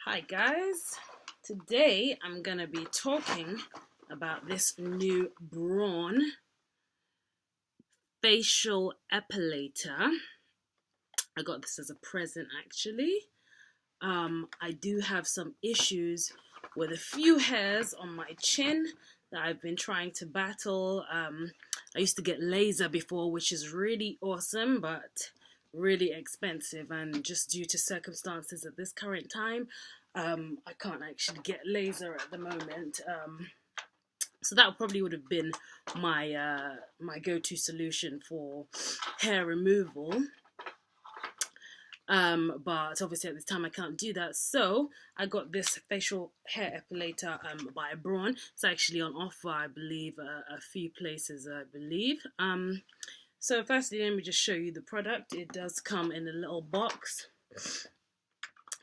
Hi guys, today I'm gonna be talking about this new BraUn facial epilator. I got this as a present actually. I do have some issues with a few hairs on my chin that I've been trying to battle. I used to get laser before, which is really awesome, but really expensive, and just due to circumstances at this current time, I can't actually get laser at the moment. So that probably would have been my go-to solution for hair removal. But obviously at this time I can't do that, so I got this facial hair epilator by BraUn. It's actually on offer, I believe, a few places, I believe. So firstly, let me just show you the product. It does come in a little box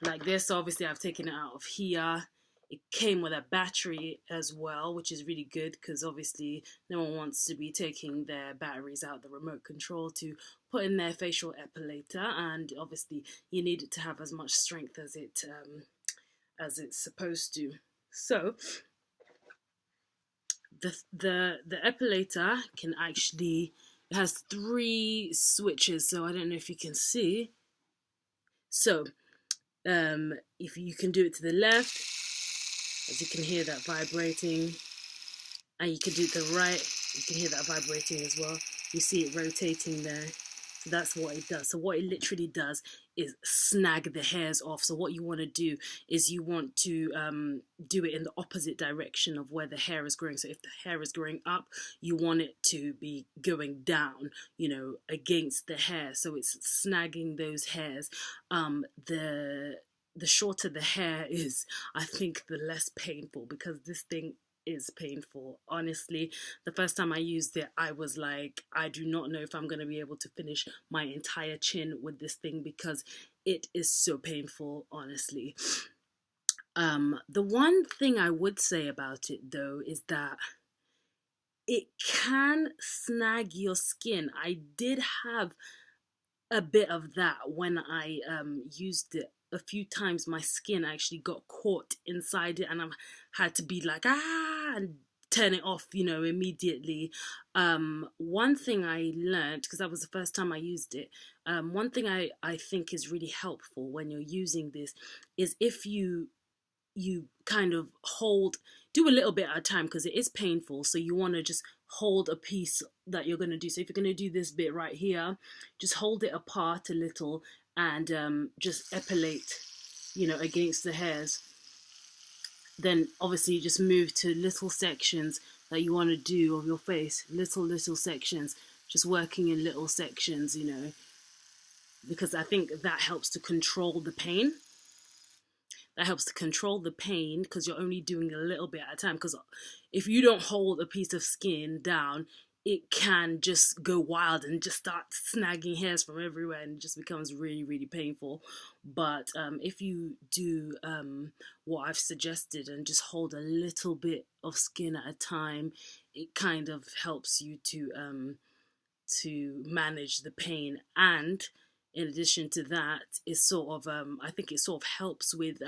like this. So obviously I've taken it out of here. It came with a battery as well, which is really good because obviously no one wants to be taking their batteries out the remote control to put in their facial epilator, and obviously you need it to have as much strength as it's supposed to. So the epilator can actually, it has 3 switches, so I don't know if you can see. So if you can do it to the left, as you can hear that vibrating, and you can do it to the right, you can hear that vibrating as well. You see it rotating there. So that's what it does. So what it literally does is snag the hairs off. So what you want to do is you want to do it in the opposite direction of where the hair is growing. So if the hair is growing up, you want it to be going down, you know, against the hair. So it's snagging those hairs. The shorter the hair is, I think the less painful, because this thing is painful. Honestly, the first time I used it, I was like, I do not know if I'm going to be able to finish my entire chin with this thing because it is so painful, honestly. The one thing I would say about it though is that it can snag your skin. I did have a bit of that when I used it a few times. My skin actually got caught inside it, and I had to be like, and turn it off, you know, immediately. One thing I learned, because that was the first time I used it, one thing I think is really helpful when you're using this is if you kind of do a little bit at a time, because it is painful, so you want to just hold a piece that you're going to do. So if you're going to do this bit right here, just hold it apart a little and just epilate, you know, against the hairs. Then obviously you just move to little sections that you want to do of your face, little sections, just working in little sections, you know, because I think that helps to control the pain. That helps to control the pain because you're only doing a little bit at a time. Because if you don't hold a piece of skin down, it can just go wild and just start snagging hairs from everywhere, and it just becomes really painful. But if you do what I've suggested and just hold a little bit of skin at a time, it kind of helps you to manage the pain. And in addition to that, it's sort of I think it sort of helps with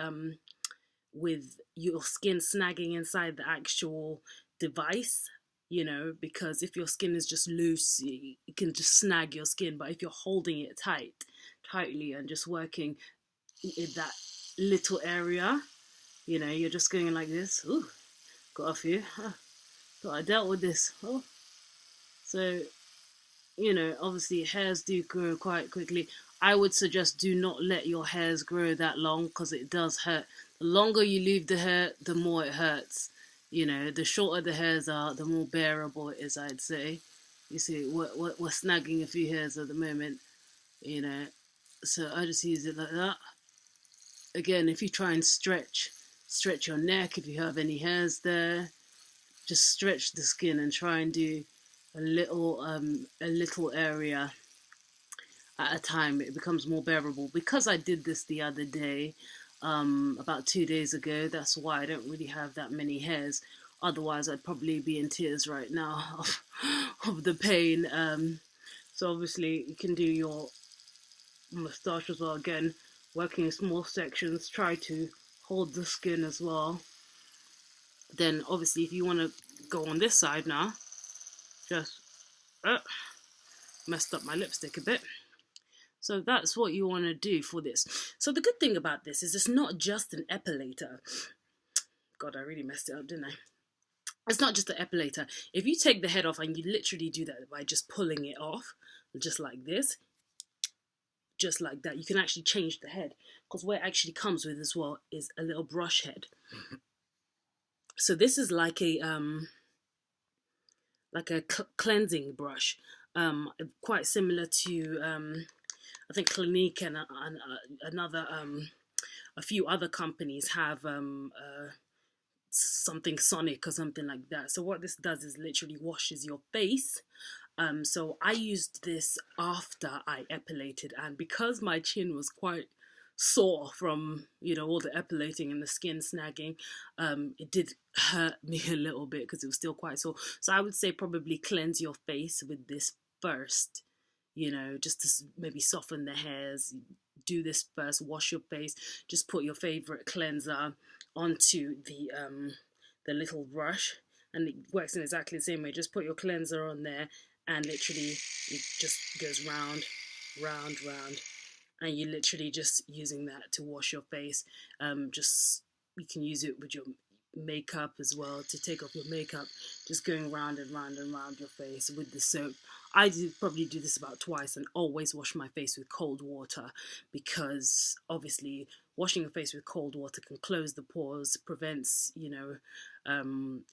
your skin snagging inside the actual device, you know, because if your skin is just loose, it can just snag your skin. But if you're holding it tightly and just working in that little area, you know, you're just going like this. Ooh, got a few. Thought I dealt with this. Oh, so, you know, obviously hairs do grow quite quickly. I would suggest do not let your hairs grow that long because it does hurt. The longer you leave the hair, the more it hurts. You know, the shorter the hairs are, the more bearable it is, I'd say. You see, we're snagging a few hairs at the moment, you know, so I just use it like that. Again, if you try and stretch your neck, if you have any hairs there, just stretch the skin and try and do a little area at a time. It becomes more bearable. Because I did this the other day, about 2 days ago, that's why I don't really have that many hairs. Otherwise I'd probably be in tears right now of the pain. So obviously you can do your moustache as well. Again, working in small sections, try to hold the skin as well. Then obviously if you want to go on this side now, just messed up my lipstick a bit. So that's what you want to do for this. So the good thing about this is it's not just an epilator. God, I really messed it up, didn't I? It's not just an epilator. If you take the head off, and you literally do that by just pulling it off, just like this, just like that, you can actually change the head. Because what it actually comes with as well is a little brush head. So this is like a cleansing brush, quite similar to I think Clinique and another a few other companies have something Sonic or something like that. So what this does is literally washes your face. So I used this after I epilated, and because my chin was quite sore from, you know, all the epilating and the skin snagging, it did hurt me a little bit because it was still quite sore. So I would say probably cleanse your face with this first, you know, just to maybe soften the hairs. Do this first, wash your face, just put your favorite cleanser onto the little brush, and it works in exactly the same way. Just put your cleanser on there, and literally it just goes round, round, round, and you're literally just using that to wash your face. Just, you can use it with your makeup as well, to take off your makeup, just going round and round and round your face with the soap. I probably do this about twice, and always wash my face with cold water, because obviously washing your face with cold water can close the pores, prevents, you know,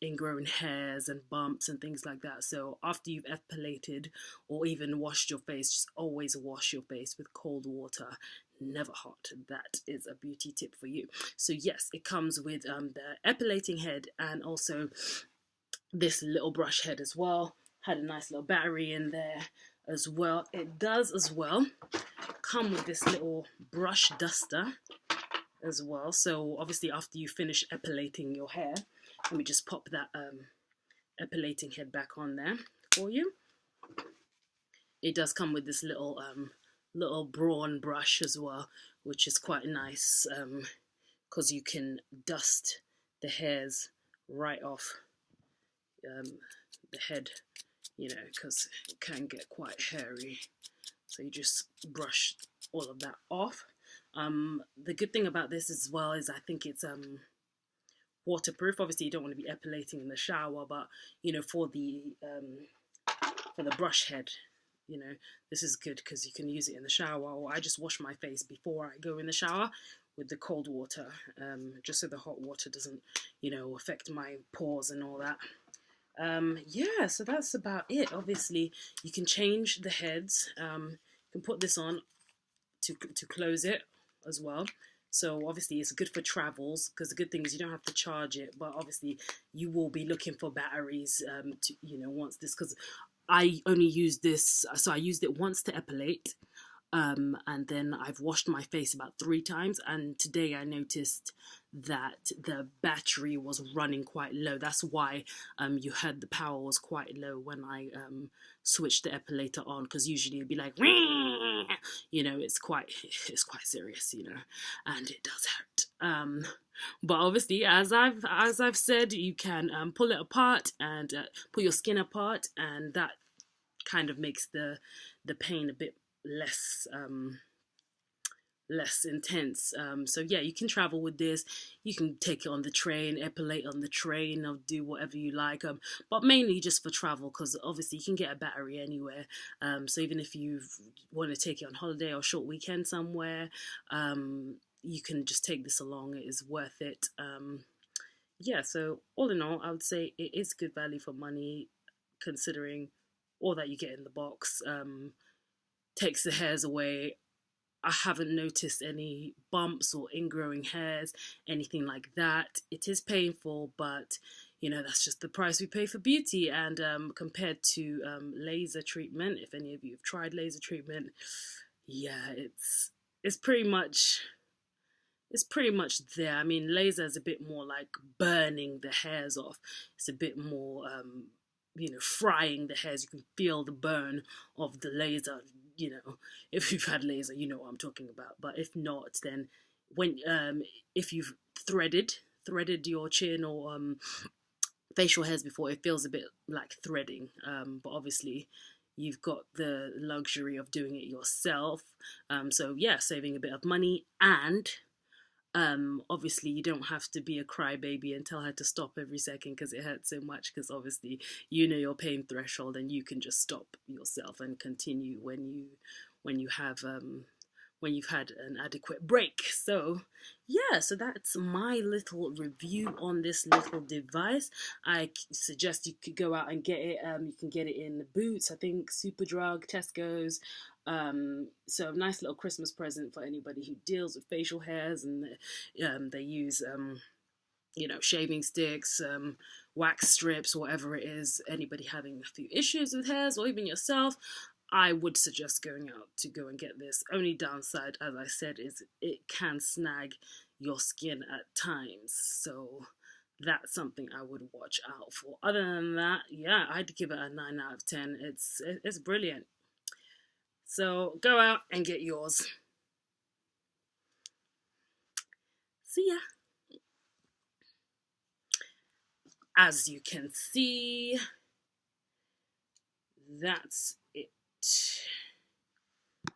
ingrown hairs and bumps and things like that. So after you've epilated or even washed your face, just always wash your face with cold water, never hot. That is a beauty tip for you. So yes, it comes with the epilating head and also this little brush head as well. Had a nice little battery in there as well. It does as well come with this little brush duster as well. So obviously after you finish epilating your hair, let me just pop that epilating head back on there for you. It does come with this little little BraUn brush as well, which is quite nice because you can dust the hairs right off the head, you know, because it can get quite hairy. So you just brush all of that off. The good thing about this as well is I think it's waterproof. Obviously you don't want to be epilating in the shower, but you know, for the brush head, you know, this is good because you can use it in the shower, or I just wash my face before I go in the shower with the cold water, just so the hot water doesn't, you know, affect my pores and all that. Yeah, so that's about it. Obviously you can change the heads. You can put this on to close it as well. So obviously it's good for travels, because the good thing is you don't have to charge it, but obviously you will be looking for batteries to, you know, once this, because I only used this, so I used it once to epilate, and then I've washed my face about 3 times, and today I noticed that the battery was running quite low. That's why you heard the power was quite low when I switched the epilator on, because usually it'd be like, you know, it's quite serious, you know, and it does hurt. But obviously, as I've said, you can pull it apart and pull your skin apart, and that kind of makes the pain a bit less intense. So yeah, you can travel with this. You can take it on the train, epilate on the train, or do whatever you like. But mainly just for travel, because obviously you can get a battery anywhere. So even if you want to take it on holiday or short weekend somewhere, you can just take this along. It is worth it. Yeah, so all in all, I would say it is good value for money, considering all that you get in the box. Takes the hairs away. I haven't noticed any bumps or ingrowing hairs, anything like that. It is painful, but you know, that's just the price we pay for beauty. And compared to laser treatment, if any of you have tried laser treatment, yeah, it's pretty much there. I mean, laser is a bit more like burning the hairs off. It's a bit more, you know, frying the hairs. You can feel the burn of the laser. You know, if you've had laser, you know what I'm talking about. But if not, then when if you've threaded your chin or facial hairs before, it feels a bit like threading. But obviously, you've got the luxury of doing it yourself. So yeah, saving a bit of money, and obviously you don't have to be a crybaby and tell her to stop every second because it hurts so much, because obviously you know your pain threshold and you can just stop yourself and continue when you have when you've had an adequate break. So yeah, so that's my little review on this little device. I suggest you could go out and get it. You can get it in Boots, I think, Superdrug, Tesco's. So a nice little Christmas present for anybody who deals with facial hairs, and they use you know, shaving sticks, wax strips, whatever it is. Anybody having a few issues with hairs, or even yourself, I would suggest going out to go and get this. Only downside, as I said, is it can snag your skin at times. So that's something I would watch out for. Other than that, yeah, I'd give it a 9 out of 10. It's brilliant. So go out and get yours. See ya. As you can see, that's it.